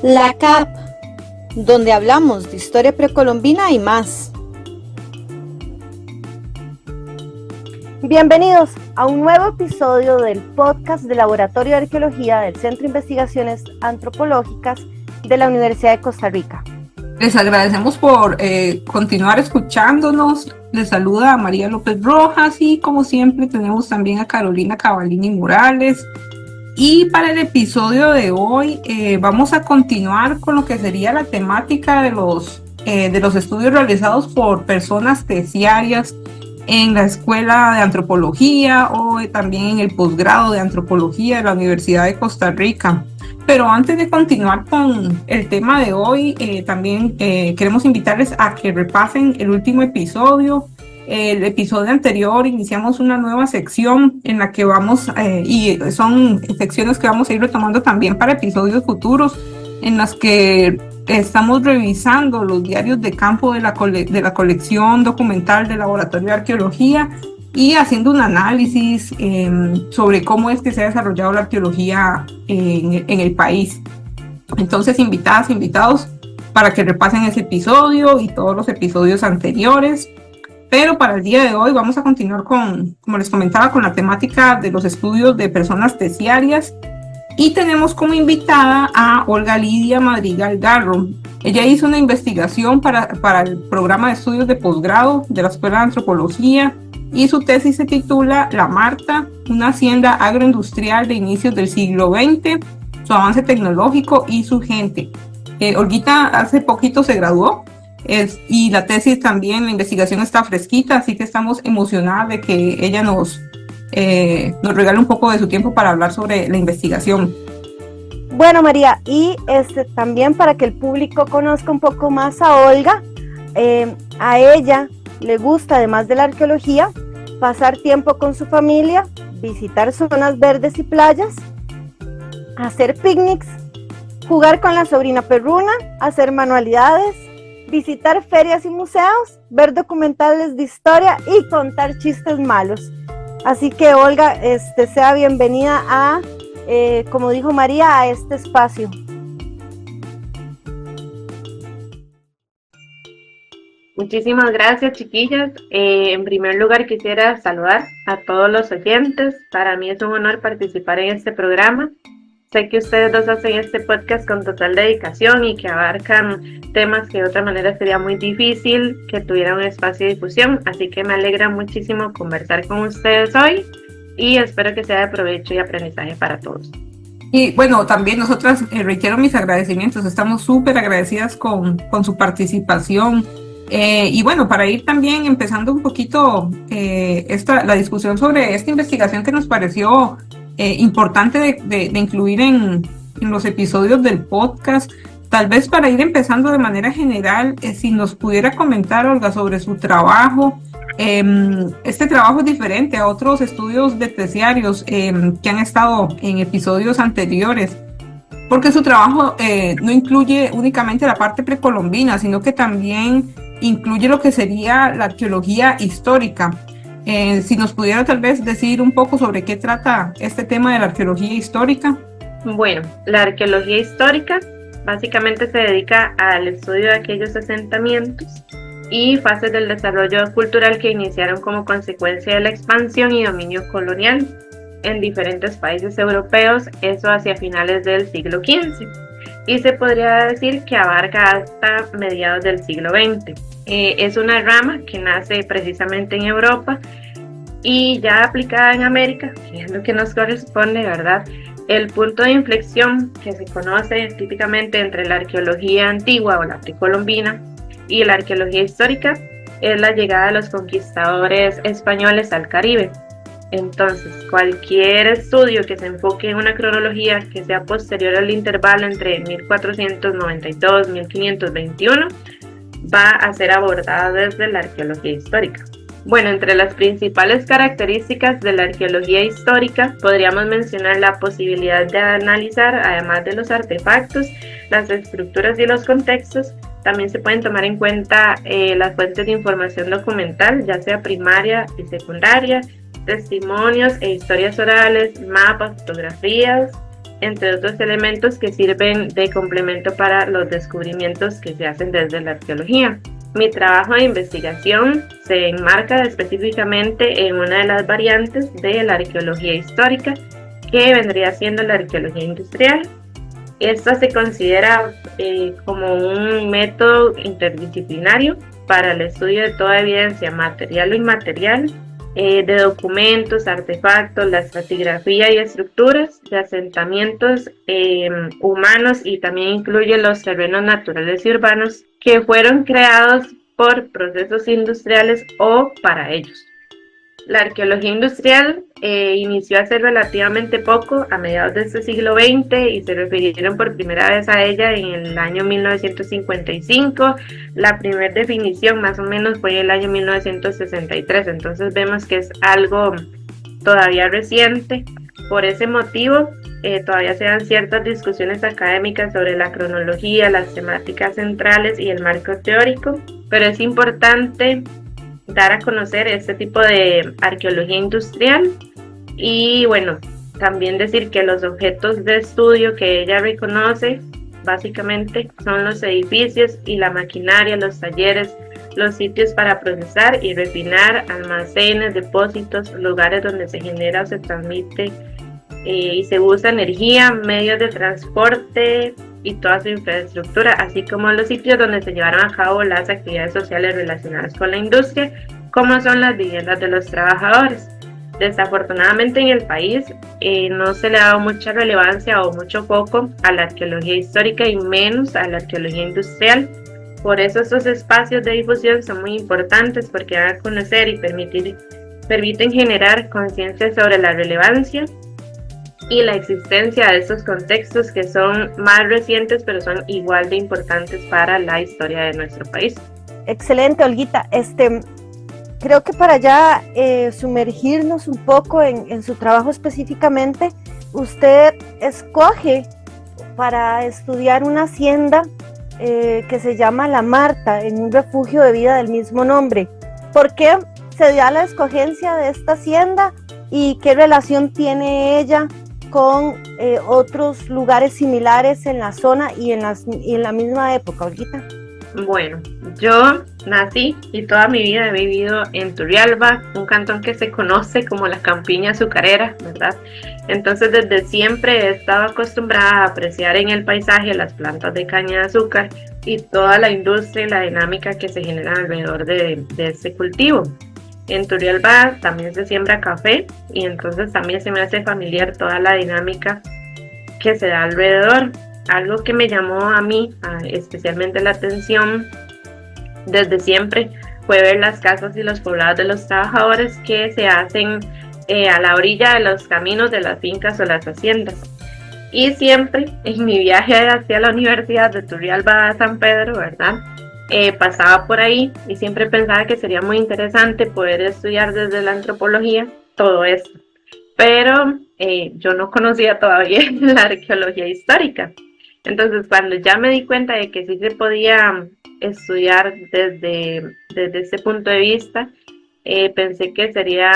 La CAP, donde hablamos de historia precolombina y más. Bienvenidos a un nuevo episodio del podcast del Laboratorio de Arqueología del Centro de Investigaciones Antropológicas de la Universidad de Costa Rica. Les agradecemos por continuar escuchándonos. Les saluda a María López Rojas y como siempre tenemos también a Carolina Cavallini Morales. Y para el episodio de hoy vamos a continuar con lo que sería la temática de los estudios realizados por personas terciarias en la Escuela de Antropología o también en el posgrado de Antropología de la Universidad de Costa Rica. Pero antes de continuar con el tema de hoy, también queremos invitarles a que repasen el último episodio. El episodio anterior iniciamos una nueva sección en la que vamos, y son secciones que vamos a ir retomando también para episodios futuros, en las que estamos revisando los diarios de campo de la colección documental del Laboratorio de Arqueología y haciendo un análisis sobre cómo es que se ha desarrollado la arqueología en el país. Entonces, invitados para que repasen ese episodio y todos los episodios anteriores. Pero para el día de hoy vamos a continuar como les comentaba, con la temática de los estudios de personas terciarias. Y tenemos como invitada a Olga Lidia Madrigal Garro. Ella hizo una investigación para el programa de estudios de posgrado de la Escuela de Antropología y su tesis se titula La Marta, una hacienda agroindustrial de inicios del siglo XX, su avance tecnológico y su gente. Olguita hace poquito se graduó y la tesis también, la investigación está fresquita, así que estamos emocionadas de que ella nos regale un poco de su tiempo para hablar sobre la investigación. Bueno, María, y también para que el público conozca un poco más a Olga, a ella le gusta, además de la arqueología, pasar tiempo con su familia, visitar zonas verdes y playas, hacer picnics, jugar con la sobrina perruna, hacer manualidades, visitar ferias y museos, ver documentales de historia y contar chistes malos. Así que Olga, sea bienvenida a, como dijo María, a este espacio. Muchísimas gracias, chiquillas. En primer lugar quisiera saludar a todos los oyentes. Para mí es un honor participar en este programa. Sé que ustedes dos hacen este podcast con total dedicación y que abarcan temas que de otra manera sería muy difícil que tuvieran un espacio de difusión, así que me alegra muchísimo conversar con ustedes hoy y espero que sea de provecho y aprendizaje para todos. Y bueno, también nosotras reitero mis agradecimientos, estamos súper agradecidas con su participación. Y bueno, para ir también empezando un poquito la discusión sobre esta investigación que nos pareció importante de incluir en los episodios del podcast. Tal vez para ir empezando de manera general, si nos pudiera comentar, Olga, sobre su trabajo. Este trabajo es diferente a otros estudios de terciarios que han estado en episodios anteriores, porque su trabajo no incluye únicamente la parte precolombina, sino que también incluye lo que sería la arqueología histórica. Si nos pudiera tal vez decir un poco sobre qué trata este tema de la arqueología histórica. Bueno, la arqueología histórica básicamente se dedica al estudio de aquellos asentamientos y fases del desarrollo cultural que iniciaron como consecuencia de la expansión y dominio colonial en diferentes países europeos, eso hacia finales del siglo XV. Y se podría decir que abarca hasta mediados del siglo XX. Es una rama que nace precisamente en Europa y ya aplicada en América, que es lo que nos corresponde, ¿verdad? El punto de inflexión que se conoce típicamente entre la arqueología antigua o la precolombina y la arqueología histórica es la llegada de los conquistadores españoles al Caribe. Entonces, cualquier estudio que se enfoque en una cronología que sea posterior al intervalo entre 1492 y 1521 va a ser abordada desde la arqueología histórica. Bueno, entre las principales características de la arqueología histórica podríamos mencionar la posibilidad de analizar, además de los artefactos, las estructuras y los contextos. También se pueden tomar en cuenta las fuentes de información documental, ya sea primaria y secundaria, testimonios e historias orales, mapas, fotografías, entre otros elementos que sirven de complemento para los descubrimientos que se hacen desde la arqueología. Mi trabajo de investigación se enmarca específicamente en una de las variantes de la arqueología histórica, que vendría siendo la arqueología industrial. Esta se considera como un método interdisciplinario para el estudio de toda evidencia material o inmaterial, de documentos, artefactos, la estratigrafía y estructuras de asentamientos humanos, y también incluye los terrenos naturales y urbanos que fueron creados por procesos industriales o para ellos. La arqueología industrial inició hace relativamente poco, a mediados de este siglo XX, y se refirieron por primera vez a ella en el año 1955. La primera definición más o menos fue en el año 1963, entonces vemos que es algo todavía reciente. Por ese motivo, todavía se dan ciertas discusiones académicas sobre la cronología, las temáticas centrales y el marco teórico, pero es importante dar a conocer este tipo de arqueología industrial. Y bueno, también decir que los objetos de estudio que ella reconoce básicamente son los edificios y la maquinaria, los talleres, los sitios para procesar y refinar, almacenes, depósitos, lugares donde se genera o se transmite y se usa energía, medios de transporte y toda su infraestructura, así como los sitios donde se llevaron a cabo las actividades sociales relacionadas con la industria, como son las viviendas de los trabajadores. Desafortunadamente en el país no se le ha dado mucha relevancia o mucho foco a la arqueología histórica y menos a la arqueología industrial. Por eso estos espacios de difusión son muy importantes, porque dan a conocer y permiten generar conciencia sobre la relevancia y la existencia de estos contextos que son más recientes, pero son igual de importantes para la historia de nuestro país. Excelente, Olguita. Creo que para ya sumergirnos un poco en su trabajo específicamente, usted escoge para estudiar una hacienda que se llama La Marta, en un refugio de vida del mismo nombre. ¿Por qué se dio la escogencia de esta hacienda y qué relación tiene ella con otros lugares similares en la zona y en la misma época, Olguita? Bueno, yo nací y toda mi vida he vivido en Turrialba, un cantón que se conoce como la campiña azucarera, ¿verdad? Entonces desde siempre he estado acostumbrada a apreciar en el paisaje las plantas de caña de azúcar y toda la industria y la dinámica que se genera alrededor de este cultivo. En Turrialba también se siembra café, y entonces también se me hace familiar toda la dinámica que se da alrededor. Algo que me llamó a mí especialmente la atención desde siempre fue ver las casas y los poblados de los trabajadores que se hacen a la orilla de los caminos de las fincas o las haciendas. Y siempre en mi viaje hacia la Universidad de Turrialba a San Pedro, ¿verdad? Pasaba por ahí y siempre pensaba que sería muy interesante poder estudiar desde la antropología todo esto. Pero yo no conocía todavía la arqueología histórica. Entonces, cuando ya me di cuenta de que sí se podía estudiar desde ese punto de vista, pensé que sería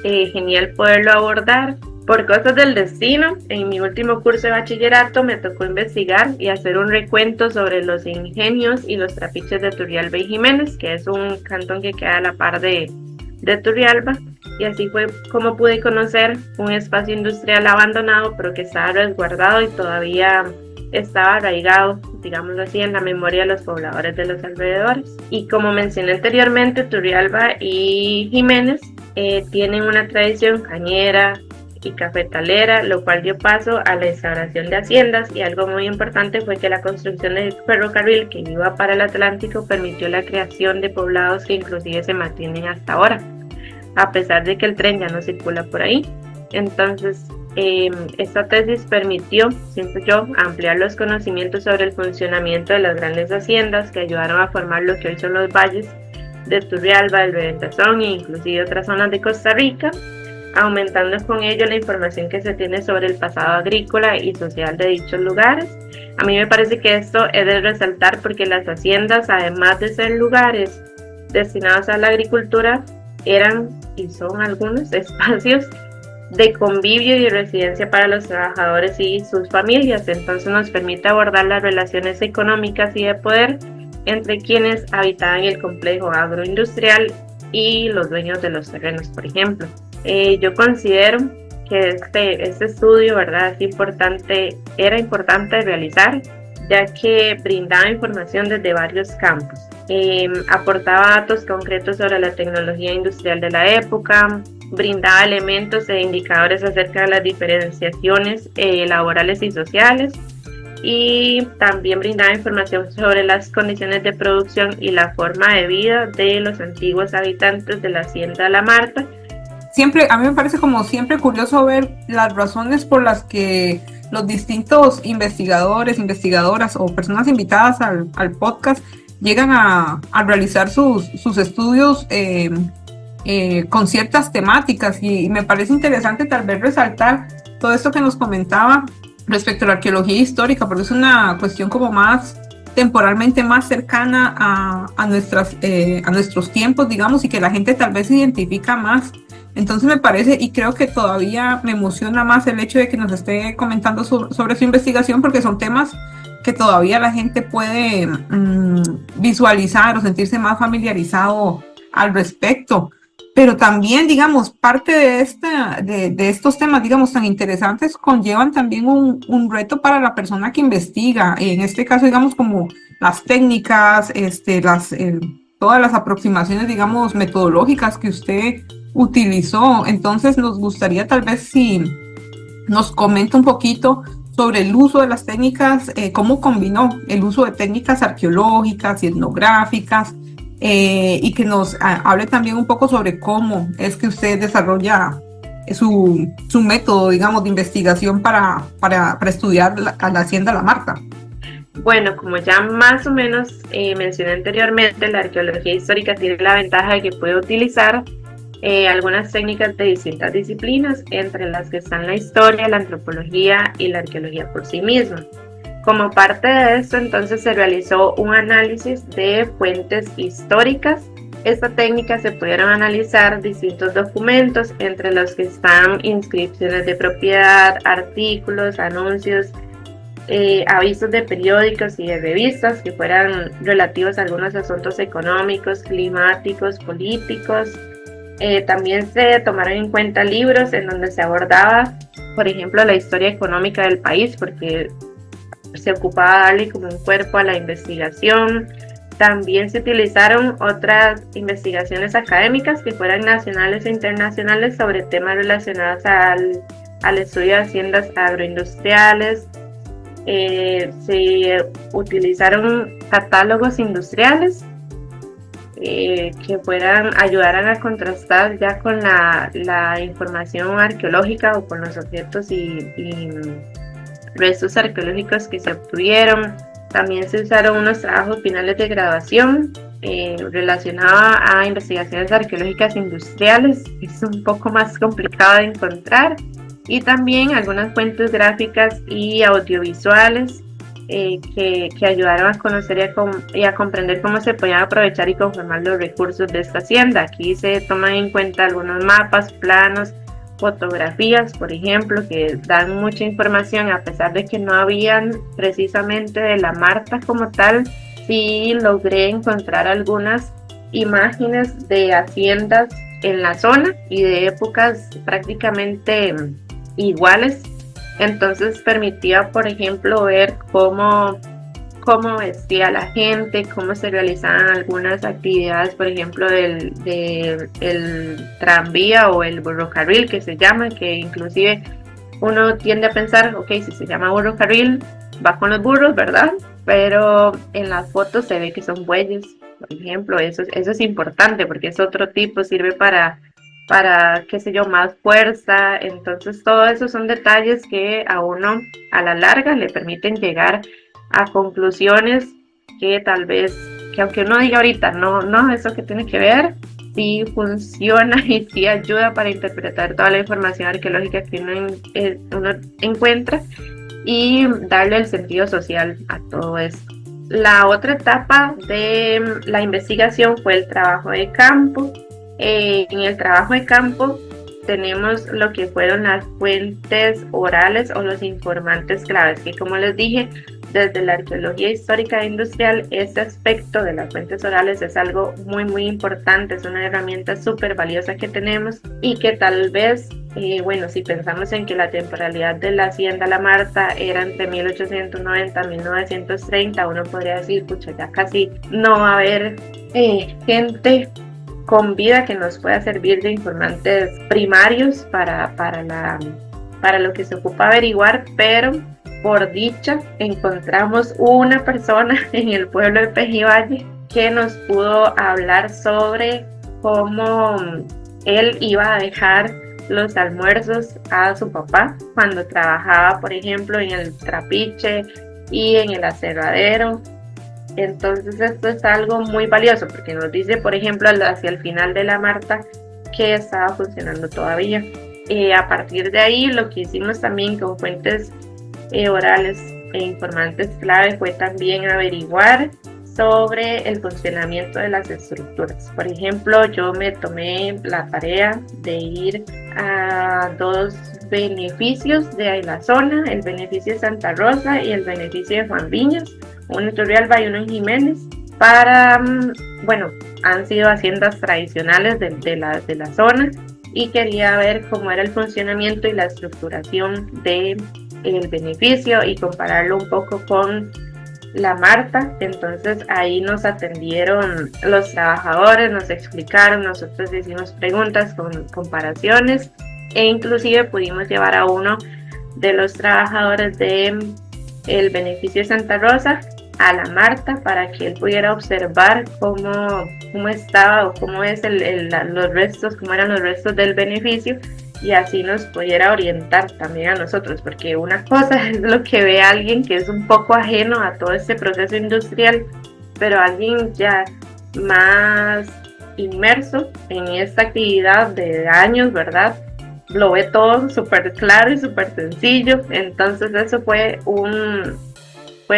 genial poderlo abordar. Por cosas del destino, en mi último curso de bachillerato me tocó investigar y hacer un recuento sobre los ingenios y los trapiches de Turrialba y Jiménez, que es un cantón que queda a la par de Turrialba, y así fue como pude conocer un espacio industrial abandonado, pero que estaba resguardado y todavía estaba arraigado, digámoslo así, en la memoria de los pobladores de los alrededores. Y como mencioné anteriormente, Turrialba y Jiménez tienen una tradición cañera y cafetalera, lo cual dio paso a la instauración de haciendas, y algo muy importante fue que la construcción del ferrocarril que iba para el Atlántico permitió la creación de poblados que inclusive se mantienen hasta ahora, a pesar de que el tren ya no circula por ahí. Entonces, esta tesis permitió, siento yo, ampliar los conocimientos sobre el funcionamiento de las grandes haciendas que ayudaron a formar lo que hoy son los valles de Turrialba, del Reventazón e inclusive otras zonas de Costa Rica, aumentando con ello la información que se tiene sobre el pasado agrícola y social de dichos lugares. A mí me parece que esto es de resaltar, porque las haciendas, además de ser lugares destinados a la agricultura, eran y son algunos espacios de convivio y residencia para los trabajadores y sus familias. Entonces nos permite abordar las relaciones económicas y de poder entre quienes habitaban el complejo agroindustrial y los dueños de los terrenos, por ejemplo. Yo considero que este estudio, ¿verdad?, era importante realizar, ya que brindaba información desde varios campos. Aportaba datos concretos sobre la tecnología industrial de la época, brindaba elementos e indicadores acerca de las diferenciaciones laborales y sociales, y también brindaba información sobre las condiciones de producción y la forma de vida de los antiguos habitantes de la hacienda La Marta. Siempre, a mí me parece como siempre curioso ver las razones por las que los distintos investigadores, investigadoras o personas invitadas al podcast llegan a realizar sus estudios con ciertas temáticas, y me parece interesante tal vez resaltar todo esto que nos comentaba respecto a la arqueología histórica, porque es una cuestión como más temporalmente más cercana a nuestros tiempos, digamos, y que la gente tal vez se identifica más. Entonces me parece, y creo que todavía me emociona más el hecho de que nos esté comentando sobre su investigación, porque son temas que todavía la gente puede visualizar o sentirse más familiarizado al respecto. Pero también, digamos, parte de estos temas, digamos, tan interesantes, conllevan también un reto para la persona que investiga. En este caso, digamos, como las técnicas, todas las aproximaciones, digamos, metodológicas que usted utilizó. Entonces, nos gustaría tal vez si nos comenta un poquito sobre el uso de las técnicas, cómo combinó el uso de técnicas arqueológicas y etnográficas, y que nos hable también un poco sobre cómo es que usted desarrolla su método, digamos, de investigación para estudiar a la hacienda La Marta. Bueno, como ya más o menos mencioné anteriormente, la arqueología histórica tiene la ventaja de que puede utilizar algunas técnicas de distintas disciplinas, entre las que están la historia, la antropología y la arqueología por sí misma. Como parte de esto, entonces se realizó un análisis de fuentes históricas. Esta técnica se pudieron analizar distintos documentos, entre los que están inscripciones de propiedad, artículos, anuncios, avisos de periódicos y de revistas que fueran relativos a algunos asuntos económicos, climáticos, políticos. También se tomaron en cuenta libros en donde se abordaba, por ejemplo, la historia económica del país, porque se ocupaba darle como un cuerpo a la investigación. También se utilizaron otras investigaciones académicas que fueran nacionales e internacionales sobre temas relacionados al estudio de haciendas agroindustriales. Se utilizaron catálogos industriales que ayudaran a contrastar ya con la información arqueológica o con los objetos y restos arqueológicos que se obtuvieron. También se usaron unos trabajos finales de graduación relacionados a investigaciones arqueológicas industriales, que es un poco más complicado de encontrar, y también algunas fuentes gráficas y audiovisuales que ayudaron a conocer y a comprender cómo se podían aprovechar y conformar los recursos de esta hacienda. Aquí se toman en cuenta algunos mapas, planos, fotografías, por ejemplo, que dan mucha información, a pesar de que no habían precisamente de La Marta como tal. Sí logré encontrar algunas imágenes de haciendas en la zona y de épocas prácticamente iguales. Entonces permitía, por ejemplo, ver cómo vestía la gente, cómo se realizaban algunas actividades, por ejemplo, el tranvía o el burrocarril, que se llama, que inclusive uno tiende a pensar, ok, si se llama burrocarril, va con los burros, ¿verdad? Pero en las fotos se ve que son bueyes, por ejemplo. Eso es importante, porque es otro tipo, sirve para qué sé yo, más fuerza. Entonces todo eso son detalles que a uno a la larga le permiten llegar a conclusiones que tal vez, que aunque uno diga ahorita, no, eso que tiene que ver, sí funciona y sí ayuda para interpretar toda la información arqueológica que uno encuentra y darle el sentido social a todo esto. La otra etapa de la investigación fue el trabajo de campo. En el trabajo de campo tenemos lo que fueron las fuentes orales o los informantes claves, que como les dije, desde la arqueología histórica e industrial, este aspecto de las fuentes orales es algo muy importante, es una herramienta súper valiosa que tenemos y que tal vez, bueno, si pensamos en que la temporalidad de la hacienda La Marta era entre 1890 y 1930, uno podría decir, pucha, ya casi no va a haber gente con vida que nos pueda servir de informantes primarios para lo que se ocupa averiguar, pero por dicha encontramos una persona en el pueblo de Pejivalle que nos pudo hablar sobre cómo él iba a dejar los almuerzos a su papá cuando trabajaba, por ejemplo, en el trapiche y en el aserradero. Entonces esto es algo muy valioso porque nos dice, por ejemplo, hacia el final de La Marta que estaba funcionando todavía. A partir de ahí, lo que hicimos también con fuentes orales e informantes clave fue también averiguar sobre el funcionamiento de las estructuras. Por ejemplo, yo me tomé la tarea de ir a dos beneficios de la zona, el beneficio de Santa Rosa y el beneficio de Juan Viñas, uno en Turrialba y uno en Jiménez, bueno, han sido haciendas tradicionales de la zona y quería ver cómo era el funcionamiento y la estructuración del beneficio y compararlo un poco con La Marta. Entonces ahí nos atendieron los trabajadores, nos explicaron, nosotros hicimos preguntas con comparaciones e inclusive pudimos llevar a uno de los trabajadores de el beneficio de Santa Rosa a La Marta para que él pudiera observar cómo estaba o cómo es los restos, cómo eran los restos del beneficio, y así nos pudiera orientar también a nosotros, porque una cosa es lo que ve alguien que es un poco ajeno a todo este proceso industrial, pero alguien ya más inmerso en esta actividad de años, ¿verdad? Lo ve todo súper claro y súper sencillo. Entonces eso fue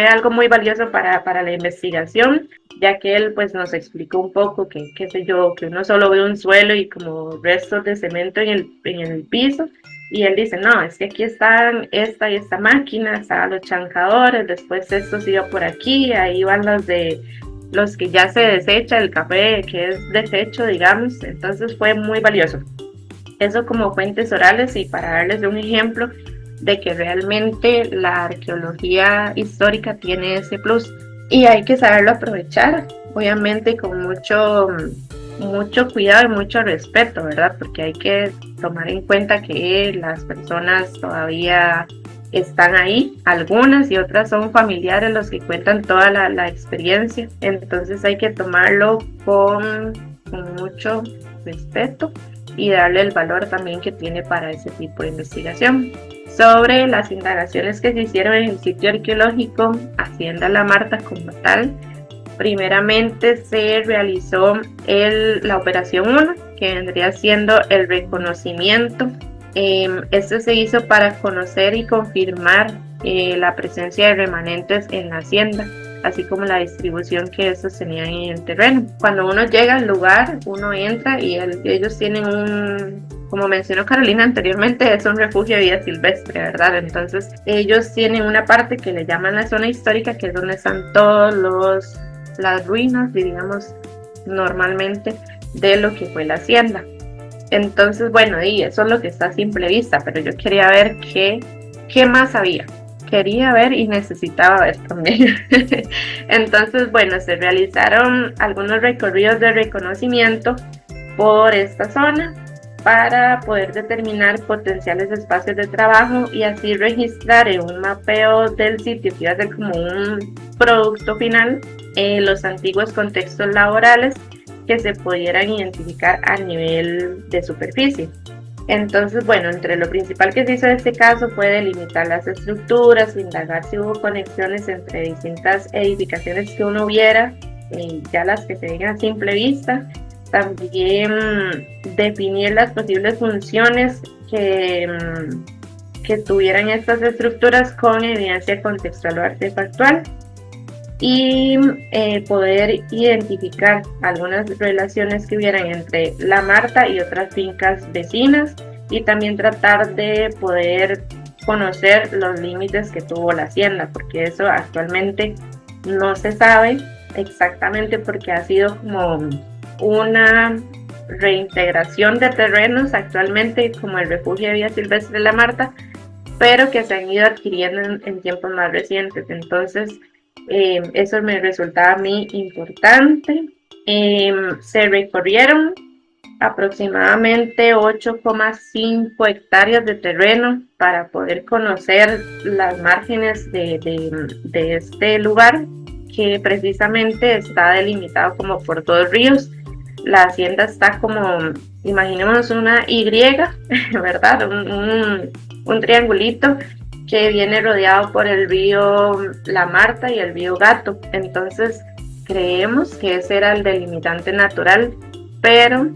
algo muy valioso para la investigación, ya que él pues nos explicó un poco que, qué sé yo, que uno solo ve un suelo y como restos de cemento en el piso, y él dice, no, es que aquí están esta y esta máquina, estaban los chanjadores, después esto se iba por aquí, ahí van los que ya se desecha, el café que es desecho, digamos. Entonces fue muy valioso. Eso como fuentes orales, y para darles un ejemplo de que realmente la arqueología histórica tiene ese plus y hay que saberlo aprovechar, obviamente con mucho cuidado y mucho respeto, ¿verdad? Porque hay que tomar en cuenta que las personas todavía están ahí, algunas, y otras son familiares los que cuentan toda la experiencia. Entonces hay que tomarlo con mucho respeto y darle el valor también que tiene para ese tipo de investigación. Sobre las indagaciones que se hicieron en el sitio arqueológico Hacienda La Marta como tal, primeramente se realizó la operación 1, que vendría siendo el reconocimiento. Esto se hizo para conocer y confirmar la presencia de remanentes en la hacienda, así como la distribución que estos tenían en el terreno. Cuando uno llega al lugar, uno entra y ellos tienen como mencionó Carolina anteriormente, es un refugio de vida silvestre, ¿verdad? Entonces ellos tienen una parte que le llaman la zona histórica, que es donde están todas las ruinas, diríamos normalmente, de lo que fue la hacienda. Entonces, bueno, y eso es lo que está a simple vista, pero yo quería ver qué más había. Quería ver y necesitaba ver también. Entonces, bueno, se realizaron algunos recorridos de reconocimiento por esta zona para poder determinar potenciales espacios de trabajo y así registrar en un mapeo del sitio, que iba a ser como un producto final, los antiguos contextos laborales que se pudieran identificar a nivel de superficie. Entonces, bueno, entre lo principal que se hizo en este caso fue delimitar las estructuras, indagar si hubo conexiones entre distintas edificaciones que uno viera, ya las que se ven a simple vista. También definir las posibles funciones que tuvieran estas estructuras con evidencia contextual o artefactual, y poder identificar algunas relaciones que hubieran entre La Marta y otras fincas vecinas, y también tratar de poder conocer los límites que tuvo la hacienda, porque eso actualmente no se sabe exactamente porque ha sido como una reintegración de terrenos actualmente como el refugio de vida silvestre de La Marta, pero que se han ido adquiriendo en tiempos más recientes. Entonces eso me resultaba a mí importante. Se recorrieron aproximadamente 8,5 hectáreas de terreno para poder conocer las márgenes de este lugar, que precisamente está delimitado como por 2 ríos. La hacienda está como, imaginémonos una Y, ¿verdad? Un triangulito que viene rodeado por el río La Marta y el río Gato. Entonces creemos que ese era el delimitante natural, pero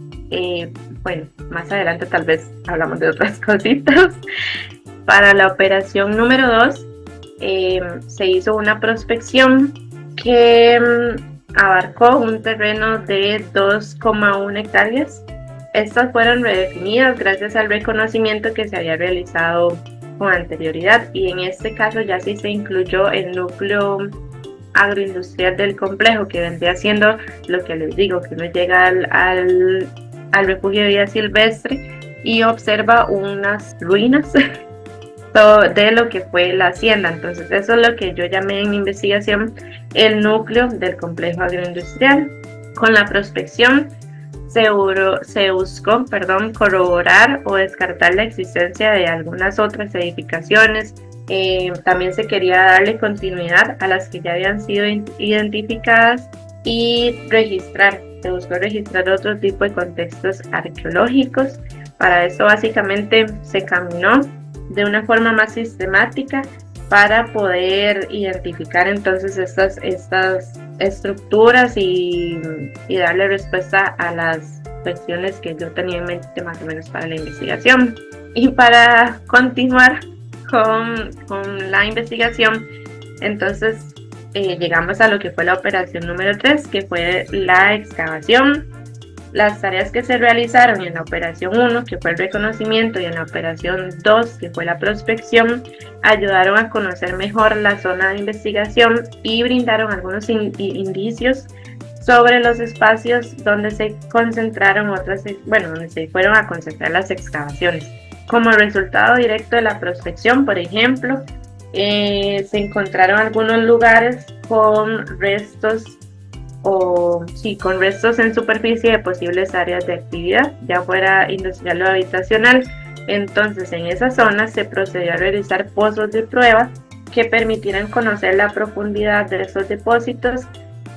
bueno, más adelante tal vez hablamos de otras cositas. Para la operación número 2 se hizo una prospección que abarcó un terreno de 2,1 hectáreas. Estas fueron redefinidas gracias al reconocimiento que se había realizado con anterioridad, y en este caso ya sí se incluyó el núcleo agroindustrial del complejo, que vendría siendo lo que les digo, que uno llega al refugio de vida silvestre y observa unas ruinas de lo que fue la hacienda. Entonces eso es lo que yo llamé en mi investigación el núcleo del complejo agroindustrial. Con la prospección se buscó corroborar o descartar la existencia de algunas otras edificaciones. También se quería darle continuidad a las que ya habían sido identificadas y se buscó registrar otro tipo de contextos arqueológicos. Para eso básicamente se caminó de una forma más sistemática para poder identificar entonces estas estructuras y darle respuesta a las cuestiones que yo tenía en mente más o menos para la investigación. Y para continuar con la investigación, entonces llegamos a lo que fue la operación número 3, que fue la excavación. Las tareas que se realizaron en la operación 1, que fue el reconocimiento, y en la operación 2, que fue la prospección, ayudaron a conocer mejor la zona de investigación y brindaron algunos indicios sobre los espacios donde se concentraron donde se fueron a concentrar las excavaciones. Como resultado directo de la prospección, por ejemplo, se encontraron algunos lugares con restos en superficie de posibles áreas de actividad, ya fuera industrial o habitacional. Entonces, en esa zona se procedió a realizar pozos de prueba que permitieran conocer la profundidad de esos depósitos,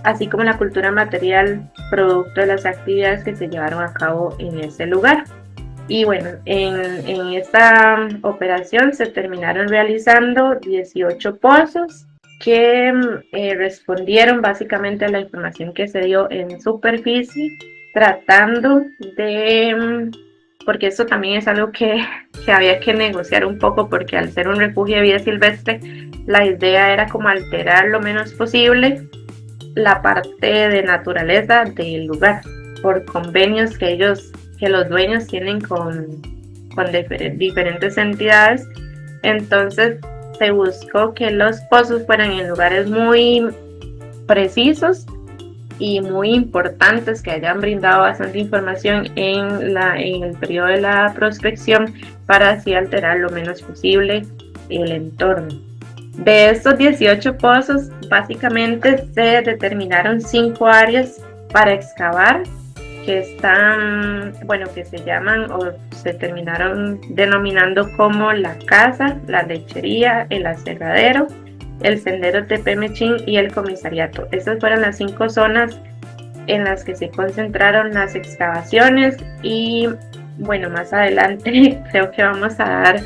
así como la cultura material producto de las actividades que se llevaron a cabo en ese lugar. Y bueno, en esta operación se terminaron realizando 18 pozos que respondieron básicamente a la información que se dio en superficie, tratando de, porque esto también es algo que había que negociar un poco, porque al ser un refugio de vida silvestre, la idea era como alterar lo menos posible la parte de naturaleza del lugar, por convenios que los dueños tienen con diferentes entidades. Entonces se buscó que los pozos fueran en lugares muy precisos y muy importantes, que hayan brindado bastante información en el periodo de la prospección, para así alterar lo menos posible el entorno. De estos 18 pozos, básicamente se determinaron 5 áreas para excavar, que se llaman o se terminaron denominando como la casa, la lechería, el aserradero, el sendero Tepemechín y el comisariato. Estas fueron las 5 zonas en las que se concentraron las excavaciones, y bueno, más adelante creo que vamos a dar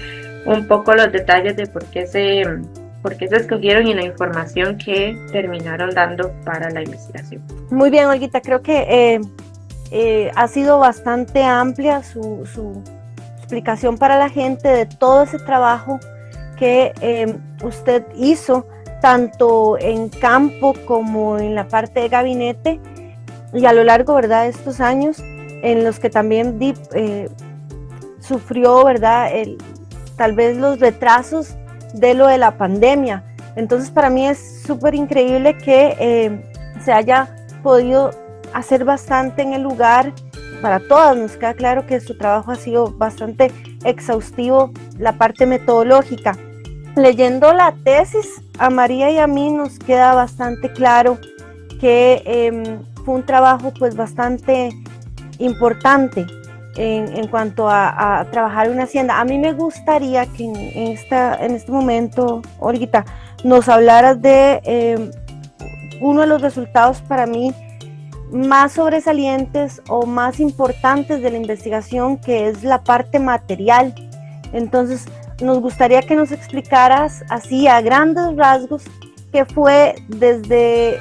un poco los detalles de por qué se escogieron y la información que terminaron dando para la investigación. Muy bien, Olguita, creo que ha sido bastante amplia su explicación para la gente de todo ese trabajo que usted hizo, tanto en campo como en la parte de gabinete, y a lo largo, ¿verdad?, de estos años en los que también sufrió, ¿verdad? Tal vez los retrasos de lo de la pandemia. Entonces para mí es súper increíble que se haya podido hacer bastante en el lugar. Para todas nos queda claro que su trabajo ha sido bastante exhaustivo, la parte metodológica. Leyendo la tesis, a María y a mí nos queda bastante claro que fue un trabajo pues bastante importante en cuanto a trabajar en una hacienda. A mí me gustaría que en este momento, Olguita, nos hablaras de uno de los resultados para mí más sobresalientes o más importantes de la investigación, que es la parte material. Entonces, nos gustaría que nos explicaras así a grandes rasgos qué fue desde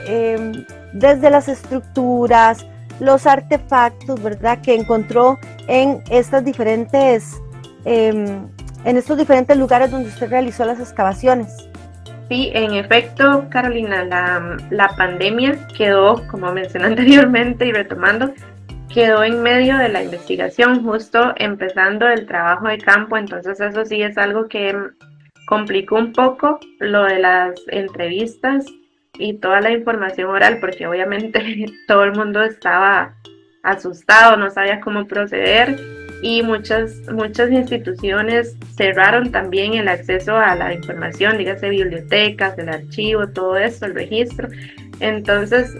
las estructuras, los artefactos, ¿verdad?, que encontró en estos diferentes lugares donde usted realizó las excavaciones. Sí, en efecto, Carolina, la pandemia quedó, como mencioné anteriormente y retomando, quedó en medio de la investigación, justo empezando el trabajo de campo. Entonces eso sí es algo que complicó un poco lo de las entrevistas y toda la información oral, porque obviamente todo el mundo estaba asustado, no sabía cómo proceder, y muchas instituciones cerraron también el acceso a la información, dígase bibliotecas, el archivo, todo eso, el registro. Entonces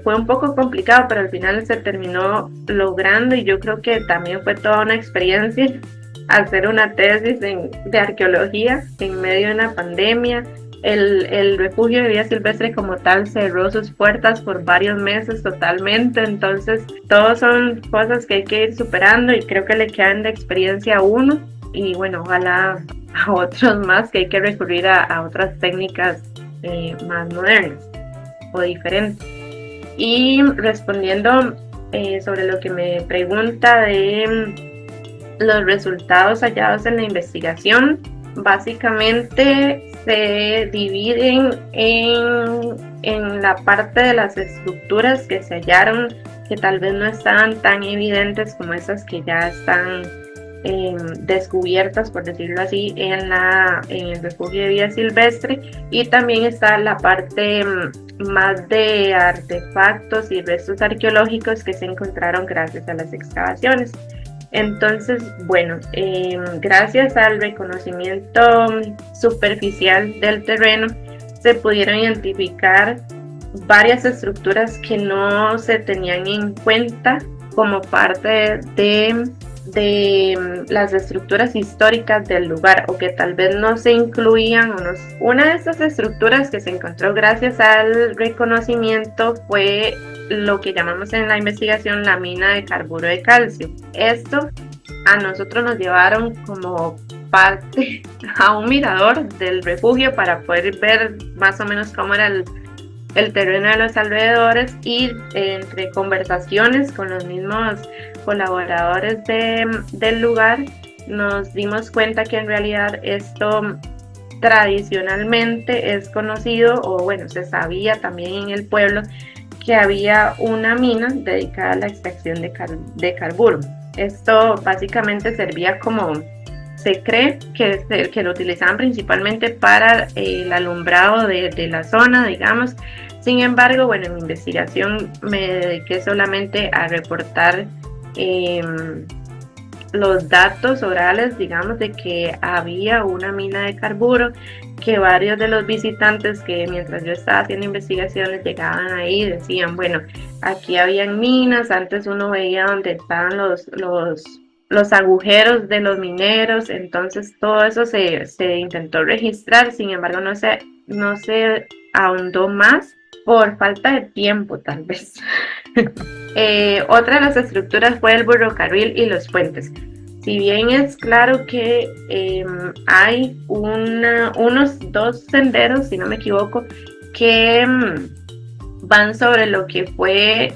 fue un poco complicado, pero al final se terminó logrando, y yo creo que también fue toda una experiencia hacer una tesis de arqueología en medio de una pandemia. El refugio de vida silvestre como tal cerró sus puertas por varios meses totalmente. Entonces todos son cosas que hay que ir superando, y creo que le quedan de experiencia a uno, y bueno, ojalá a otros más, que hay que recurrir a otras técnicas más modernas o diferentes. Y respondiendo sobre lo que me pregunta de los resultados hallados en la investigación, básicamente se dividen en la parte de las estructuras que se hallaron, que tal vez no estaban tan evidentes como esas que ya están descubiertas, por decirlo así, en el refugio de vida silvestre, y también está la parte más de artefactos y restos arqueológicos que se encontraron gracias a las excavaciones. Entonces, bueno, gracias al reconocimiento superficial del terreno, se pudieron identificar varias estructuras que no se tenían en cuenta como parte de las estructuras históricas del lugar, o que tal vez no se incluían. Una de estas estructuras que se encontró gracias al reconocimiento fue lo que llamamos en la investigación la mina de carburo de calcio. Esto a nosotros nos llevaron como parte a un mirador del refugio para poder ver más o menos cómo era el terreno de los alrededores, y entre conversaciones con los mismos colaboradores del lugar nos dimos cuenta que en realidad esto tradicionalmente es conocido, o bueno, se sabía también en el pueblo, que había una mina dedicada a la extracción de carburo. Esto básicamente servía como, se cree que lo utilizaban principalmente para el alumbrado de la zona, digamos. Sin embargo, bueno, en mi investigación me dediqué solamente a reportar los datos orales, digamos, de que había una mina de carburo, que varios de los visitantes que mientras yo estaba haciendo investigaciones llegaban ahí y decían, bueno, aquí habían minas, antes uno veía donde estaban los agujeros de los mineros. Entonces todo eso se intentó registrar, sin embargo no se ahondó más por falta de tiempo, tal vez. Otra de las estructuras fue el ferrocarril y los puentes. Si bien es claro que hay unos 2 senderos, si no me equivoco, que van sobre lo que fue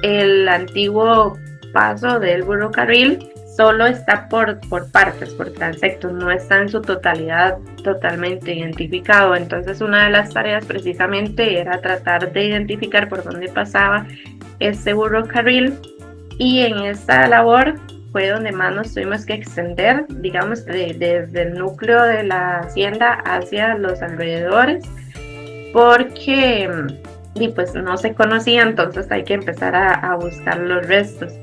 el antiguo paso del ferrocarril, solo está por partes, por transectos, no está en su totalidad totalmente identificado. Entonces una de las tareas precisamente era tratar de identificar por dónde pasaba este ferrocarril, y en esta labor fue donde más nos tuvimos que extender, digamos, desde el núcleo de la hacienda hacia los alrededores, porque pues no se conocía, entonces hay que empezar a buscar los restos.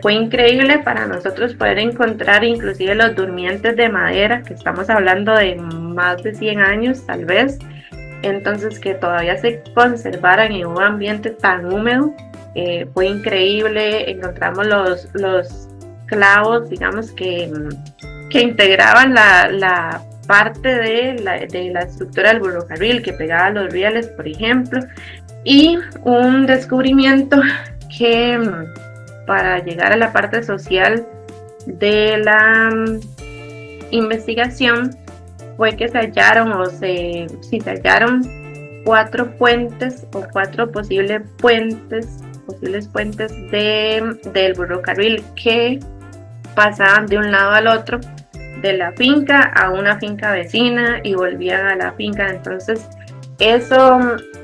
Fue increíble para nosotros poder encontrar inclusive los durmientes de madera, que estamos hablando de más de 100 años tal vez, entonces que todavía se conservaran en un ambiente tan húmedo. Fue increíble. Encontramos los clavos, digamos, que integraban la parte de la estructura del ferrocarril, que pegaba los rieles, por ejemplo, y un descubrimiento que para llegar a la parte social de la investigación fue que se hallaron se hallaron 4 puentes o 4 posibles puentes del ferrocarril que pasaban de un lado al otro de la finca a una finca vecina y volvían a la finca. Entonces eso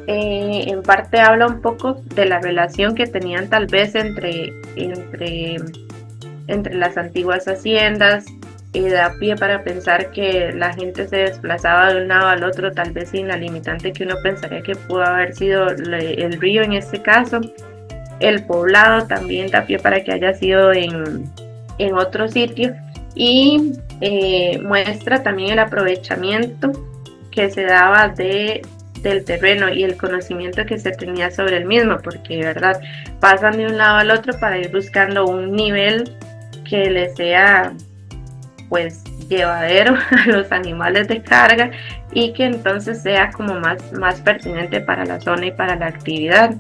en parte habla un poco de la relación que tenían tal vez entre las antiguas haciendas, y da pie para pensar que la gente se desplazaba de un lado al otro, tal vez sin la limitante que uno pensaría que pudo haber sido el río en este caso. El poblado también da pie para que haya sido en otro sitio, y muestra también el aprovechamiento que se daba del terreno y el conocimiento que se tenía sobre el mismo, porque de verdad pasan de un lado al otro para ir buscando un nivel que les sea pues llevadero a los animales de carga y que entonces sea como más pertinente para la zona y para la actividad.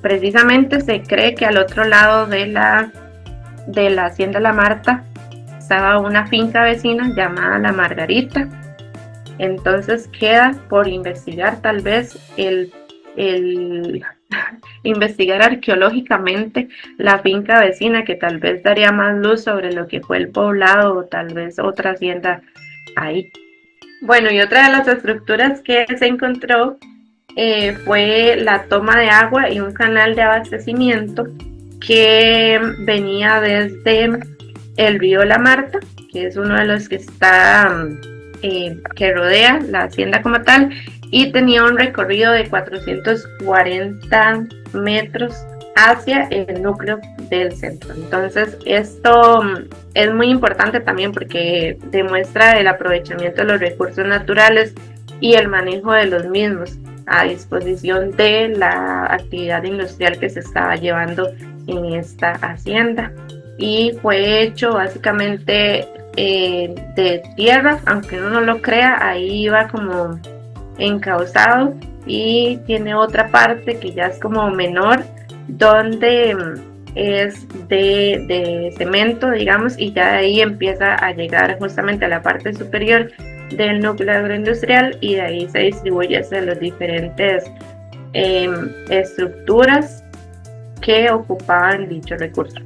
Precisamente se cree que al otro lado de la hacienda La Marta estaba una finca vecina llamada La Margarita. Entonces queda por investigar tal vez investigar arqueológicamente la finca vecina, que tal vez daría más luz sobre lo que fue el poblado o tal vez otra hacienda ahí. Bueno, y otra de las estructuras que se encontró fue la toma de agua y un canal de abastecimiento que venía desde el río La Marta, que es uno de los que está que rodea la hacienda como tal, y tenía un recorrido de 440 metros hacia el núcleo del centro. Entonces esto es muy importante también porque demuestra el aprovechamiento de los recursos naturales y el manejo de los mismos a disposición de la actividad industrial que se estaba llevando en esta hacienda, y fue hecho básicamente de tierra, aunque uno no lo crea, ahí iba como encauzado, y tiene otra parte que ya es como menor, donde es de cemento, digamos, y ya de ahí empieza a llegar justamente a la parte superior del núcleo agroindustrial, y de ahí se distribuye hacia las diferentes estructuras que ocupaban dicho recurso.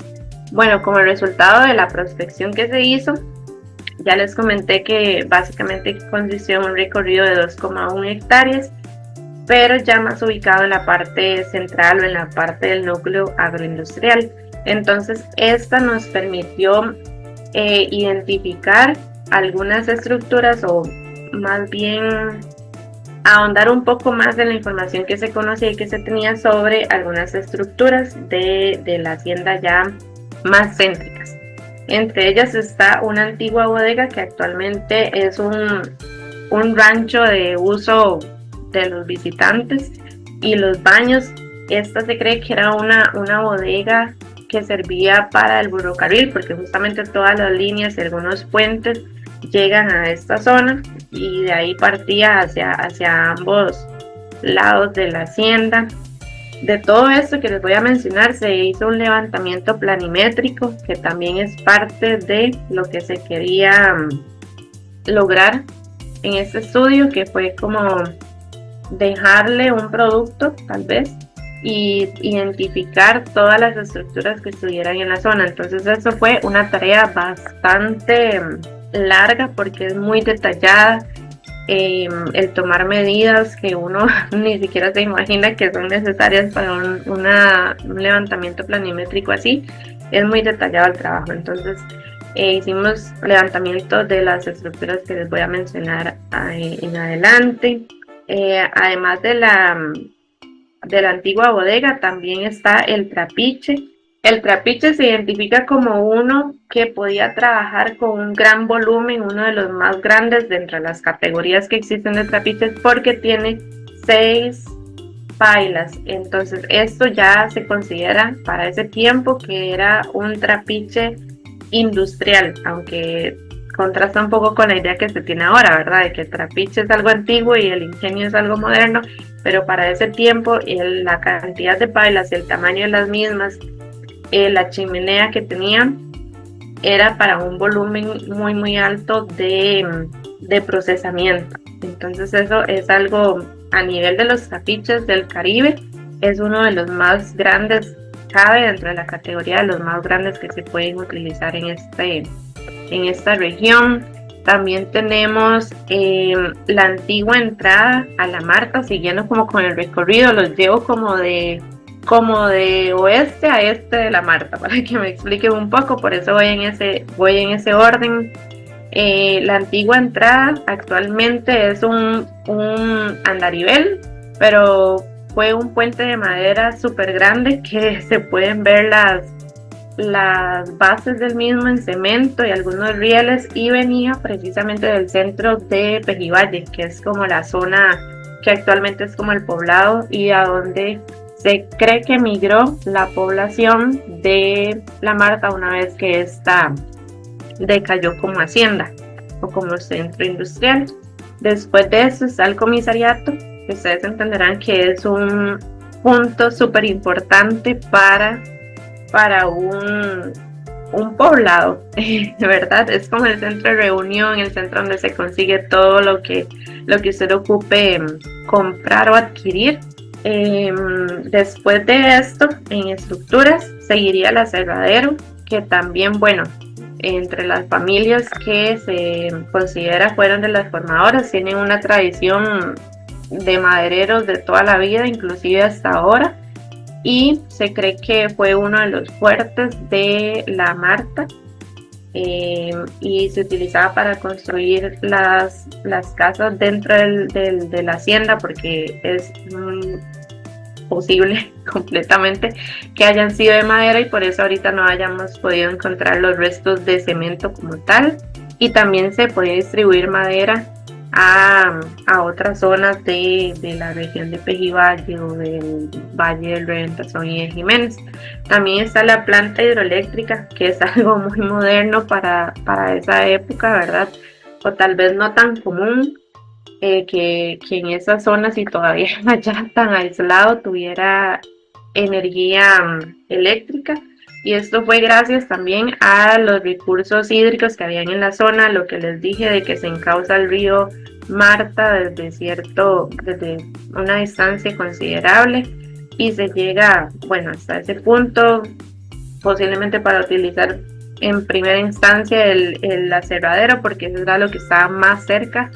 Bueno, como resultado de la prospección que se hizo, ya les comenté que básicamente consistió en un recorrido de 2,1 hectáreas, pero ya más ubicado en la parte central o en la parte del núcleo agroindustrial. Entonces, esta nos permitió identificar algunas estructuras, o más bien ahondar un poco más en la información que se conocía y que se tenía sobre algunas estructuras de la hacienda ya más céntricas. Entre ellas está una antigua bodega que actualmente es un rancho de uso de los visitantes, y los baños. Esta se cree que era una bodega que servía para el ferrocarril, porque justamente todas las líneas y algunos puentes llegan a esta zona, y de ahí partía hacia ambos lados de la hacienda. De todo esto que les voy a mencionar, se hizo un levantamiento planimétrico, que también es parte de lo que se quería lograr en este estudio, que fue como dejarle un producto tal vez y identificar todas las estructuras que estuvieran en la zona. Entonces eso fue una tarea bastante larga porque es muy detallada. El tomar medidas que uno ni siquiera se imagina que son necesarias para un levantamiento planimétrico así, es muy detallado el trabajo. Entonces hicimos levantamiento de las estructuras que les voy a mencionar en adelante. Además de la antigua bodega, también está el trapiche. El trapiche se identifica como uno que podía trabajar con un gran volumen, uno de los más grandes dentro de las categorías que existen de trapiches, porque tiene 6 pailas. Entonces esto ya se considera para ese tiempo que era un trapiche industrial, aunque contrasta un poco con la idea que se tiene ahora, ¿verdad? De que el trapiche es algo antiguo y el ingenio es algo moderno, pero para ese tiempo la cantidad de pailas y el tamaño de las mismas, la chimenea que tenían, era para un volumen muy muy alto de procesamiento. Entonces eso es algo a nivel de los trapiches del Caribe, es uno de los más grandes, cabe dentro de la categoría de los más grandes que se pueden utilizar en esta región. También tenemos la antigua entrada a la Marta, siguiendo como con el recorrido, los llevo como de oeste a este de la Marta, para que me expliquen un poco, por eso voy en ese orden. La antigua entrada actualmente es un andarivel, pero fue un puente de madera súper grande que se pueden ver las bases del mismo en cemento y algunos rieles, y venía precisamente del centro de Pejivalle, que es como la zona que actualmente es como el poblado y a donde se cree que migró la población de la Marta una vez que esta decayó como hacienda o como centro industrial. Después de eso está el comisariato, que ustedes entenderán que es un punto súper importante para un poblado, ¿verdad? Es como el centro de reunión, el centro donde se consigue todo lo que usted ocupe comprar o adquirir. Después de esto, en estructuras, seguiría el aserradero, que también, bueno, entre las familias que se considera fueron de las formadoras, tienen una tradición de madereros de toda la vida, inclusive hasta ahora, y se cree que fue uno de los fuertes de la Marta, y se utilizaba para construir las casas dentro de la hacienda, porque es posible completamente que hayan sido de madera y por eso ahorita no hayamos podido encontrar los restos de cemento como tal. Y también se podía distribuir madera a otras zonas de la región de Pejivalle o del Valle del Reventazón y de Jiménez. También está la planta hidroeléctrica, que es algo muy moderno para esa época, ¿verdad? O tal vez no tan común, que en esas zonas, y todavía allá tan aislado, tuviera energía eléctrica. Y esto fue gracias también a los recursos hídricos que habían en la zona, lo que les dije de que se encauza el río Marta desde una distancia considerable y se llega, bueno, hasta ese punto, posiblemente para utilizar en primera instancia el aserradero, porque eso era lo que estaba más cerca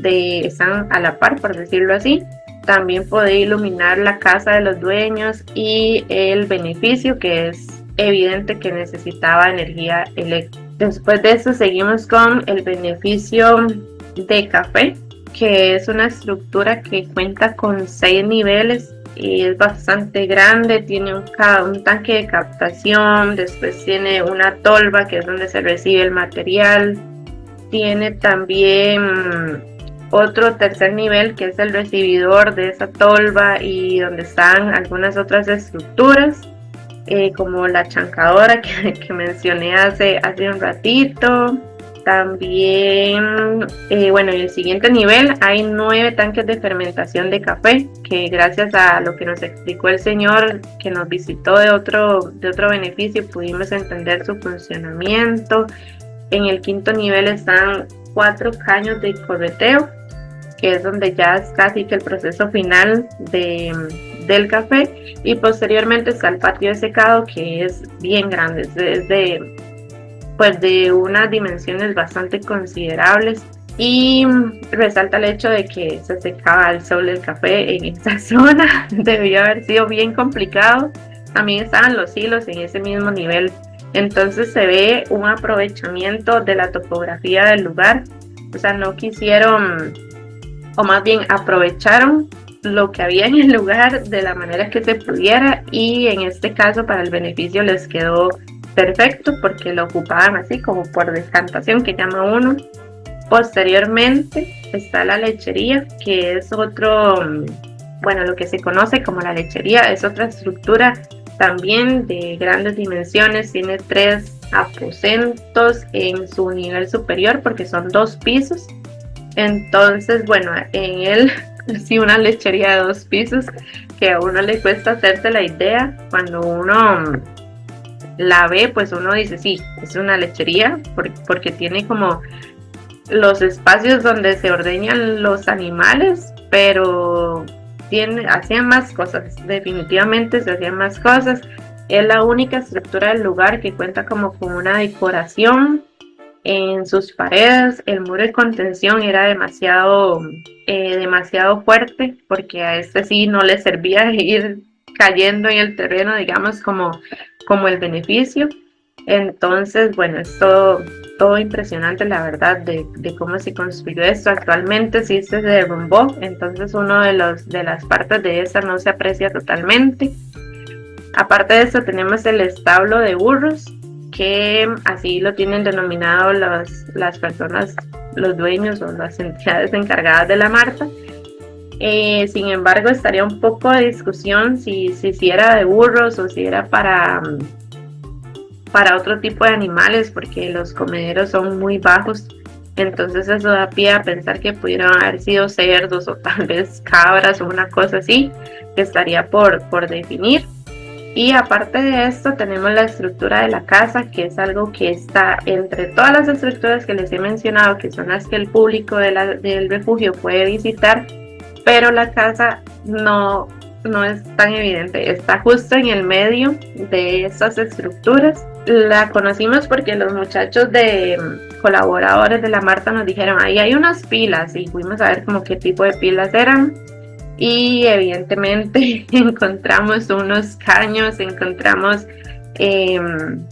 están a la par, por decirlo así. También podía iluminar la casa de los dueños y el beneficio, que es evidente que necesitaba energía eléctrica. Después de eso seguimos con el beneficio de café, que es una estructura que cuenta con 6 niveles y es bastante grande, tiene un tanque de captación, después tiene una tolva que es donde se recibe el material, tiene también otro tercer nivel que es el recibidor de esa tolva y donde están algunas otras estructuras, como la chancadora que mencioné hace un ratito. También, bueno, en el siguiente nivel hay 9 tanques de fermentación de café, que gracias a lo que nos explicó el señor que nos visitó de otro beneficio pudimos entender su funcionamiento. En el quinto nivel están 4 caños de correteo, que es donde ya es casi que el proceso final del café, y posteriormente está el patio de secado, que es bien grande, es de unas dimensiones bastante considerables, y resalta el hecho de que se secaba al sol el café en esta zona. Debió haber sido bien complicado. También estaban los hilos en ese mismo nivel Entonces se ve un aprovechamiento de la topografía del lugar, o sea, no quisieron, o más bien aprovecharon lo que había en el lugar de la manera que se pudiera, y en este caso para el beneficio les quedó perfecto porque lo ocupaban así como por descantación, que llama uno. Posteriormente está la lechería, que es otro, bueno, lo que se conoce como la lechería, es otra estructura también de grandes dimensiones, tiene 3 aposentos en su nivel superior porque son 2 pisos. Entonces, bueno, en él sí, una lechería de 2 pisos que a uno le cuesta hacerse la idea. Cuando uno la ve, pues uno dice, sí, es una lechería porque tiene como los espacios donde se ordeñan los animales, pero hacían más cosas, definitivamente se hacían más cosas. Es la única estructura del lugar que cuenta como con una decoración en sus paredes. El muro de contención era demasiado fuerte porque a este sí no le servía ir cayendo en el terreno, digamos, como el beneficio. Entonces, bueno, es todo impresionante, la verdad, de cómo se construyó esto. Actualmente sí se derrumbó, entonces uno de las partes de esa no se aprecia totalmente. Aparte de eso tenemos el establo de burros, que así lo tienen denominado las personas, los dueños o las entidades encargadas de la Marta. Sin embargo, estaría un poco de discusión si era de burros o si era para otro tipo de animales, porque los comederos son muy bajos. Entonces eso da pie a pensar que pudieran haber sido cerdos o tal vez cabras o una cosa así, que estaría por definir. Y aparte de esto tenemos la estructura de la casa, que es algo que está entre todas las estructuras que les he mencionado, que son las que el público del refugio puede visitar, pero la casa no es tan evidente, está justo en el medio de esas estructuras. La conocimos porque los muchachos de colaboradores de la Marta nos dijeron, ahí hay unas pilas, y fuimos a ver como qué tipo de pilas eran. Y evidentemente encontramos unos caños, encontramos un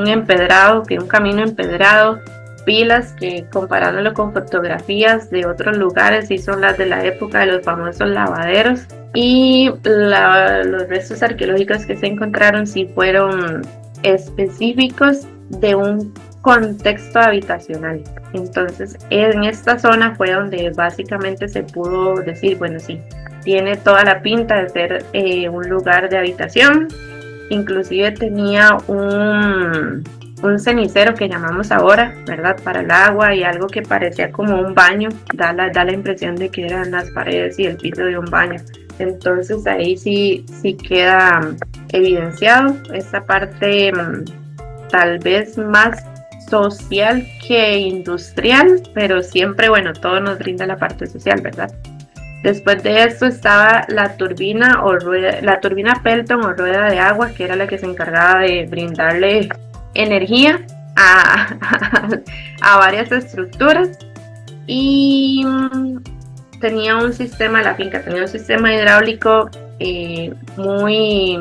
empedrado, un camino empedrado, pilas que comparándolo con fotografías de otros lugares, sí son las de la época de los famosos lavaderos. Y los restos arqueológicos que se encontraron sí fueron específicos de un contexto habitacional. Entonces en esta zona fue donde básicamente se pudo decir, bueno, sí, tiene toda la pinta de ser un lugar de habitación. Inclusive tenía un cenicero que llamamos ahora, ¿verdad?, para el agua, y algo que parecía como un baño, da la impresión de que eran las paredes y el piso de un baño. Entonces ahí sí queda evidenciado esta parte tal vez más social que industrial, pero siempre, bueno, todo nos brinda la parte social, ¿verdad? Después de esto estaba la turbina Pelton o rueda de agua, que era la que se encargaba de brindarle energía a varias estructuras. Y tenía un sistema, la finca tenía un sistema hidráulico muy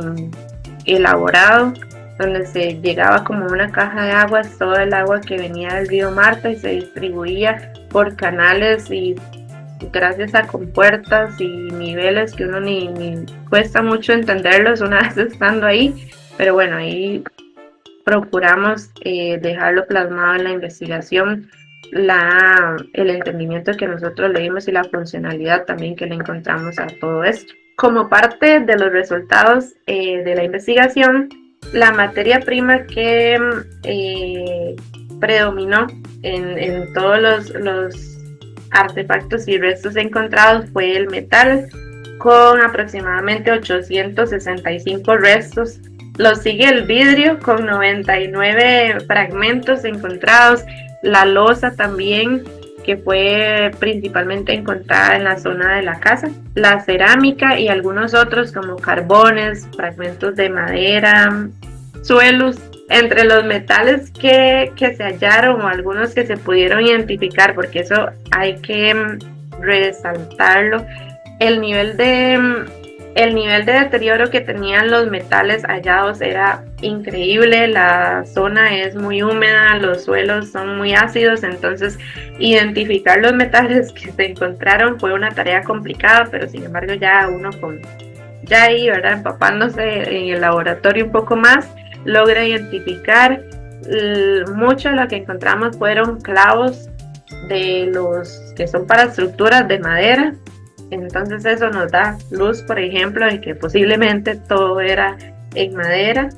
elaborado, donde se llegaba como una caja de aguas, todo el agua que venía del río Marta, y se distribuía por canales y gracias a compuertas y niveles que uno ni cuesta mucho entenderlos una vez estando ahí, pero bueno, ahí procuramos dejarlo plasmado en la investigación, el entendimiento que nosotros leímos y la funcionalidad también que le encontramos a todo esto. Como parte de los resultados de la investigación, la materia prima que predominó en todos los artefactos y restos encontrados fue el metal, con aproximadamente 865 restos. Lo sigue el vidrio con 99 fragmentos encontrados, la loza también, que fue principalmente encontrada en la zona de la casa, la cerámica y algunos otros como carbones, fragmentos de madera, suelos. Entre los metales que se hallaron, o algunos que se pudieron identificar, porque eso hay que resaltarlo, el nivel de El nivel de deterioro que tenían los metales hallados era increíble, la zona es muy húmeda, los suelos son muy ácidos, entonces identificar los metales que se encontraron fue una tarea complicada, pero sin embargo ya uno ya ahí, ¿verdad? Empapándose en el laboratorio un poco más, logra identificar. Mucho de lo que encontramos fueron clavos de los que son para estructuras de madera. Entonces eso nos da luz, por ejemplo, de que posiblemente todo era en madera.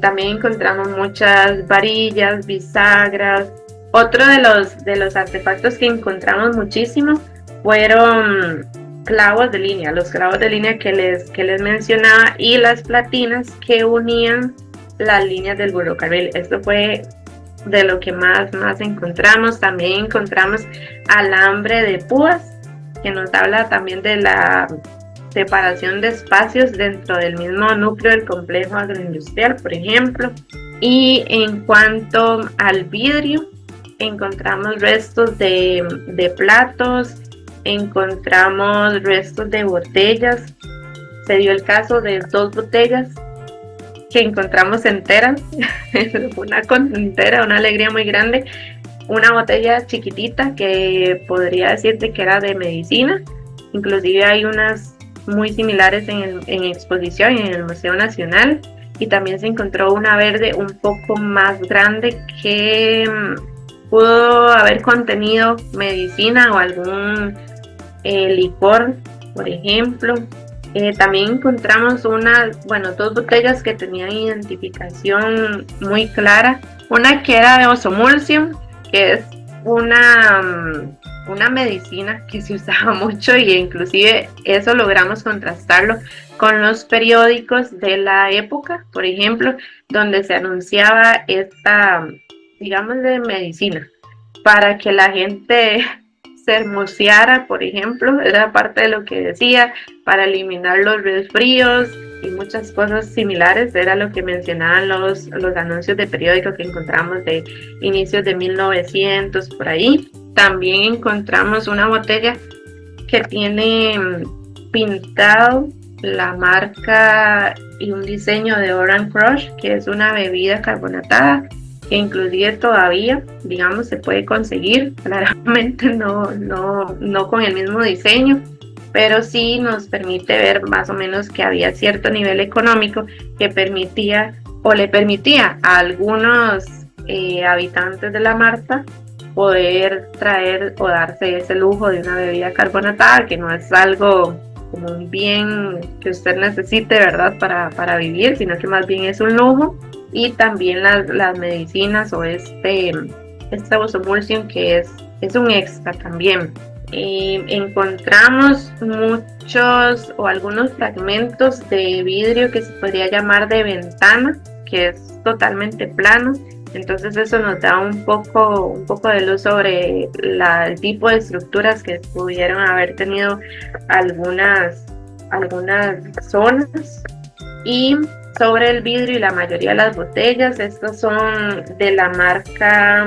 También encontramos muchas varillas, bisagras. Otro de los artefactos que encontramos muchísimo fueron clavos de línea, los clavos de línea que les mencionaba, y las platinas que unían las líneas del ferrocarril. Esto fue de lo que más encontramos. También encontramos alambre de púas, que nos habla también de la separación de espacios dentro del mismo núcleo del complejo agroindustrial, por ejemplo. Y en cuanto al vidrio, encontramos restos de platos, encontramos restos de botellas. Se dio el caso de 2 botellas que encontramos enteras, una entera, una alegría muy grande. Una botella chiquitita que podría decirte que era de medicina, inclusive hay unas muy similares en exposición en el Museo Nacional, y también se encontró una verde un poco más grande que pudo haber contenido medicina o algún licor, por ejemplo. También encontramos 2 botellas que tenían identificación muy clara, una que era de Osomulsium, que es una medicina que se usaba mucho, y inclusive eso logramos contrastarlo con los periódicos de la época, por ejemplo, donde se anunciaba esta, digamos, de medicina, para que la gente se hermoseara, por ejemplo, era parte de lo que decía, para eliminar los resfríos y muchas cosas similares, era lo que mencionaban los anuncios de periódico que encontramos de inicios de 1900 por ahí. También encontramos una botella que tiene pintado la marca y un diseño de Orange Crush, que es una bebida carbonatada que inclusive todavía, digamos, se puede conseguir, claramente no con el mismo diseño, pero sí nos permite ver más o menos que había cierto nivel económico que permitía o le permitía a algunos habitantes de la Marta poder traer o darse ese lujo de una bebida carbonatada, que no es algo como un bien que usted necesite, ¿verdad?, para vivir, sino que más bien es un lujo. Y también las medicinas o esta Osomulsium, que es un extra también. Encontramos muchos o algunos fragmentos de vidrio que se podría llamar de ventana, que es totalmente plano. Entonces eso nos da un poco de luz sobre el tipo de estructuras que pudieron haber tenido algunas zonas. Y sobre el vidrio y la mayoría de las botellas, estos son de la marca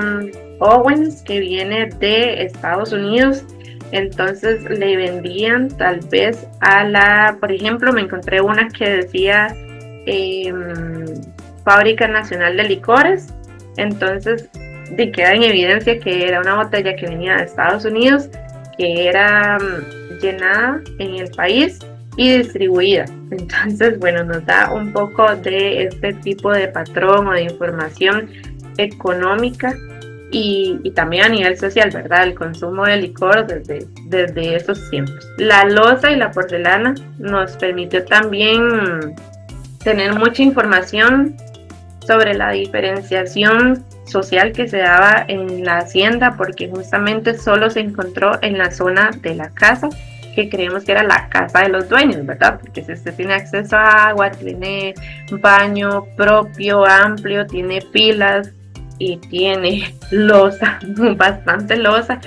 Owens, que viene de Estados Unidos. Entonces le vendían tal vez por ejemplo, me encontré una que decía Fábrica Nacional de Licores. Entonces queda en evidencia que era una botella que venía de Estados Unidos, que era llenada en el país y distribuida. Entonces, bueno, nos da un poco de este tipo de patrón o de información económica y también a nivel social, ¿verdad? El consumo de licor desde esos tiempos. La loza y la porcelana nos permitió también tener mucha información sobre la diferenciación social que se daba en la hacienda, porque justamente solo se encontró en la zona de la casa, que creemos que era la casa de los dueños, ¿verdad? Porque si usted tiene acceso a agua, tiene baño propio, amplio, tiene pilas y tiene loza, bastante loza,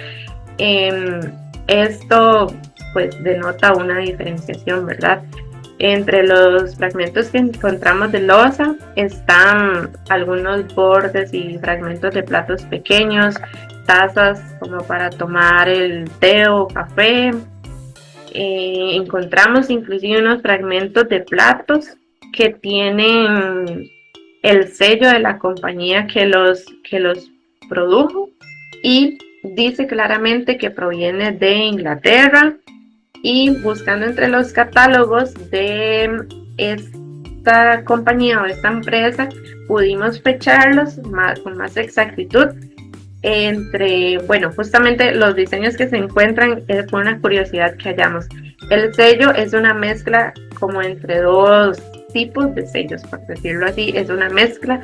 esto pues denota una diferenciación, ¿verdad? Entre los fragmentos que encontramos de loza están algunos bordes y fragmentos de platos pequeños, tazas como para tomar el té o café, encontramos inclusive unos fragmentos de platos que tienen el sello de la compañía que los produjo, y dice claramente que proviene de Inglaterra. Y buscando entre los catálogos de esta compañía o esta empresa, pudimos fecharlos con más exactitud. Justamente los diseños que se encuentran, fue una curiosidad que hallamos. El sello es una mezcla como entre dos tipos de sellos, por decirlo así, es una mezcla.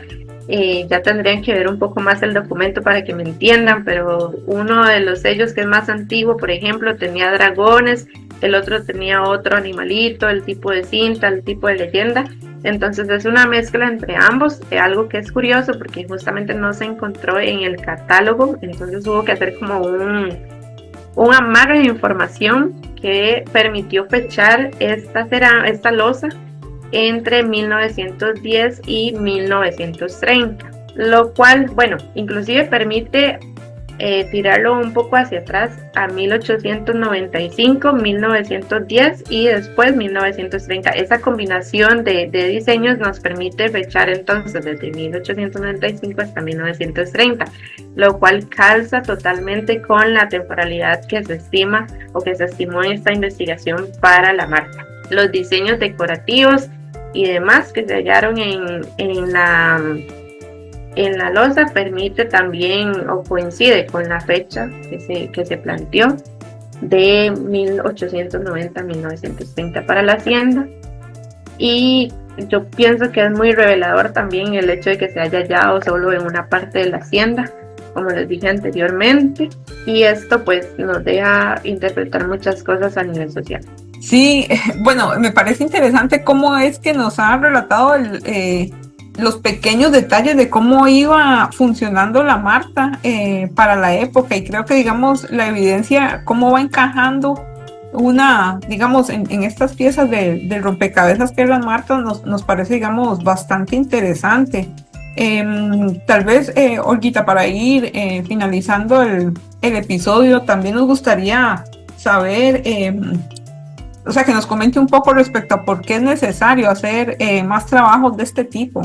Ya tendrían que ver un poco más el documento para que me entiendan, pero uno de los sellos que es más antiguo, por ejemplo, tenía dragones, el otro tenía otro animalito, el tipo de cinta, el tipo de leyenda. Entonces es una mezcla entre ambos, algo que es curioso porque justamente no se encontró en el catálogo, entonces hubo que hacer como un amarre de información que permitió fechar esta loza entre 1910 y 1930, lo cual, inclusive permite tirarlo un poco hacia atrás a 1895, 1910 y después 1930. Esa combinación de diseños nos permite fechar entonces desde 1895 hasta 1930, lo cual calza totalmente con la temporalidad que se estima o que se estimó en esta investigación para la marca. Los diseños decorativos y demás que se hallaron en la loza permite también o coincide con la fecha que se planteó de 1890 a 1930 para la hacienda, y yo pienso que es muy revelador también el hecho de que se haya hallado solo en una parte de la hacienda, como les dije anteriormente, y esto pues nos deja interpretar muchas cosas a nivel social. Sí, me parece interesante cómo es que nos ha relatado los pequeños detalles de cómo iba funcionando la Marta para la época, y creo que, digamos, la evidencia, cómo va encajando en estas piezas de rompecabezas que es la Marta, nos parece, digamos, bastante interesante. Tal vez, Olguita, para ir finalizando el episodio, también nos gustaría saber, que nos comente un poco respecto a por qué es necesario hacer más trabajos de este tipo.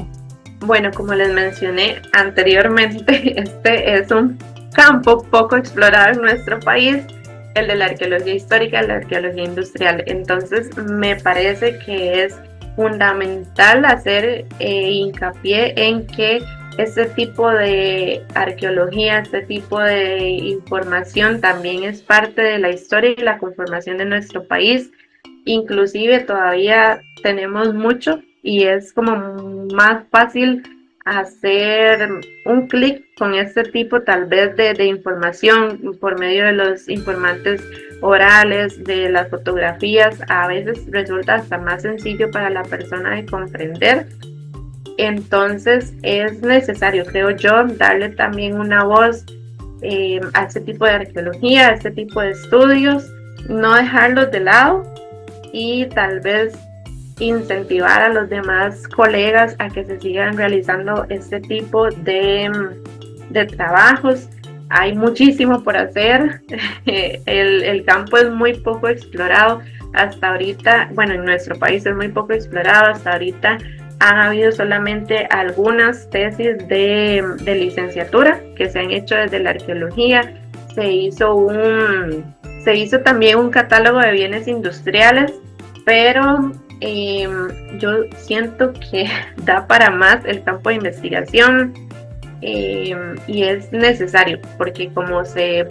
Bueno, como les mencioné anteriormente, este es un campo poco explorado en nuestro país, el de la arqueología histórica, la arqueología industrial. Entonces, me parece que es fundamental hacer hincapié en que este tipo de arqueología, este tipo de información también es parte de la historia y la conformación de nuestro país. Inclusive todavía tenemos mucho y es como más fácil hacer un clic con este tipo tal vez de información por medio de los informantes orales, de las fotografías. A veces resulta hasta más sencillo para la persona de comprender. Entonces es necesario, creo yo, darle también una voz a este tipo de arqueología, a este tipo de estudios, no dejarlos de lado y tal vez incentivar a los demás colegas a que se sigan realizando este tipo de trabajos. Hay muchísimo por hacer. El campo es muy poco explorado hasta ahorita. En nuestro país es muy poco explorado. Hasta ahorita han habido solamente algunas tesis de licenciatura que se han hecho desde la arqueología. Se hizo también un catálogo de bienes industriales, pero yo siento que da para más el campo de investigación, y es necesario porque, como se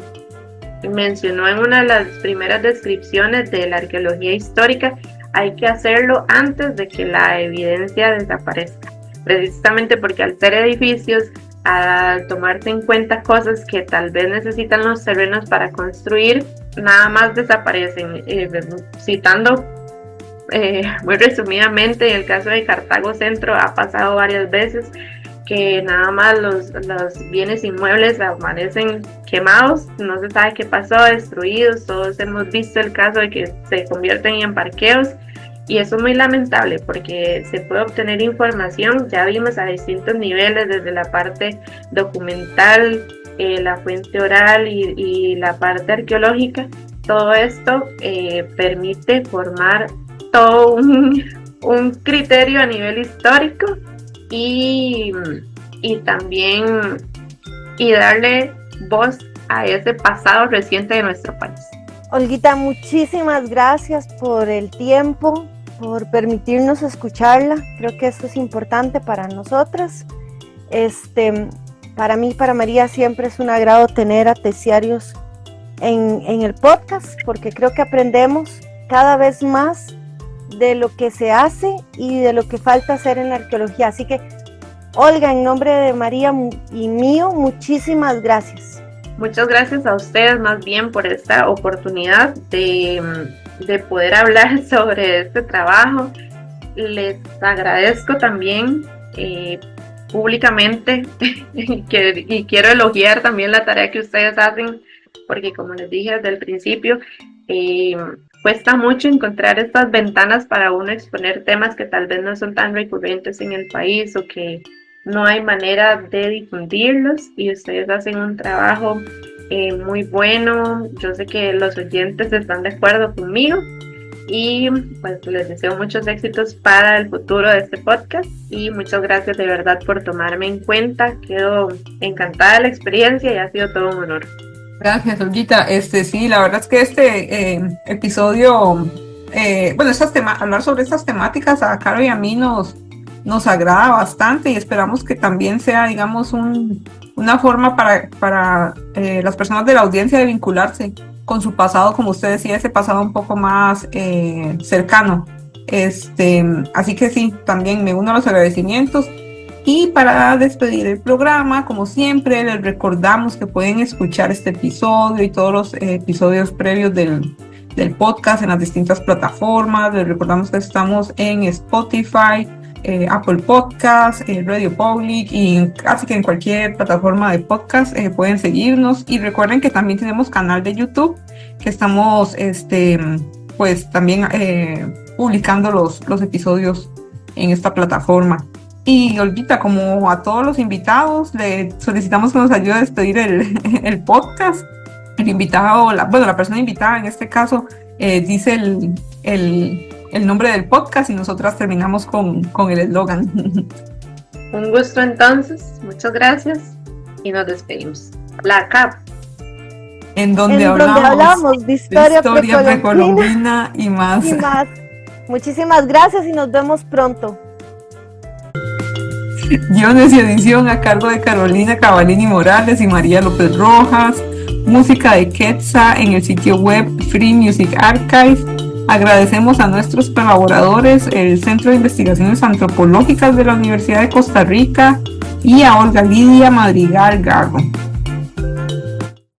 mencionó en una de las primeras descripciones de la arqueología histórica, hay que hacerlo antes de que la evidencia desaparezca, precisamente porque al ser edificios, al tomarse en cuenta cosas que tal vez necesitan los terrenos para construir, nada más desaparecen. Citando muy resumidamente, en el caso de Cartago Centro ha pasado varias veces que nada más los bienes inmuebles amanecen quemados, no se sabe qué pasó, destruidos. Todos hemos visto el caso de que se convierten en parqueos, y eso es muy lamentable porque se puede obtener información, ya vimos, a distintos niveles, desde la parte documental, la fuente oral y la parte arqueológica, todo esto permite formar todo un criterio a nivel histórico y también darle voz a ese pasado reciente de nuestro país. Olguita, muchísimas gracias por el tiempo, por permitirnos escucharla. Creo que esto es importante para nosotras. Para mí, para María, siempre es un agrado tener a Terciarios en el podcast, porque creo que aprendemos cada vez más de lo que se hace y de lo que falta hacer en la arqueología. Así que, Olga, en nombre de María y mío, muchísimas gracias. Muchas gracias a ustedes más bien por esta oportunidad de poder hablar sobre este trabajo. Les agradezco también públicamente y quiero elogiar también la tarea que ustedes hacen, porque como les dije desde el principio, cuesta mucho encontrar estas ventanas para uno exponer temas que tal vez no son tan recurrentes en el país o que no hay manera de difundirlos, y ustedes hacen un trabajo muy bueno. Yo sé que los oyentes están de acuerdo conmigo y pues les deseo muchos éxitos para el futuro de este podcast y muchas gracias de verdad por tomarme en cuenta. Quedo encantada de la experiencia y ha sido todo un honor. Gracias, Olguita. Sí, la verdad es que este episodio, hablar sobre estas temáticas a Caro y a mí nos agrada bastante, y esperamos que también sea, digamos, una forma para las personas de la audiencia de vincularse con su pasado, como usted decía, ese pasado un poco más cercano. Así que sí, también me uno a los agradecimientos. Y para despedir el programa, como siempre, les recordamos que pueden escuchar este episodio y todos los episodios previos del podcast en las distintas plataformas. Les recordamos que estamos en Spotify, Apple Podcasts, Radio Public, y casi que en cualquier plataforma de podcast pueden seguirnos. Y recuerden que también tenemos canal de YouTube, que estamos pues también publicando los episodios en esta plataforma. Y Olguita, como a todos los invitados, le solicitamos que nos ayude a despedir el podcast. El invitado, la persona invitada en este caso, dice el nombre del podcast y nosotras terminamos con el eslogan. Un gusto entonces, muchas gracias y nos despedimos. La CAP. En donde hablamos de historia precolombina y más. Muchísimas gracias y nos vemos pronto. Guiones y edición a cargo de Carolina Cavalini Morales y María López Rojas. Música de Quetza en el sitio web Free Music Archive. Agradecemos a nuestros colaboradores, el Centro de Investigaciones Antropológicas de la Universidad de Costa Rica, y a Olga Lidia Madrigal Gago.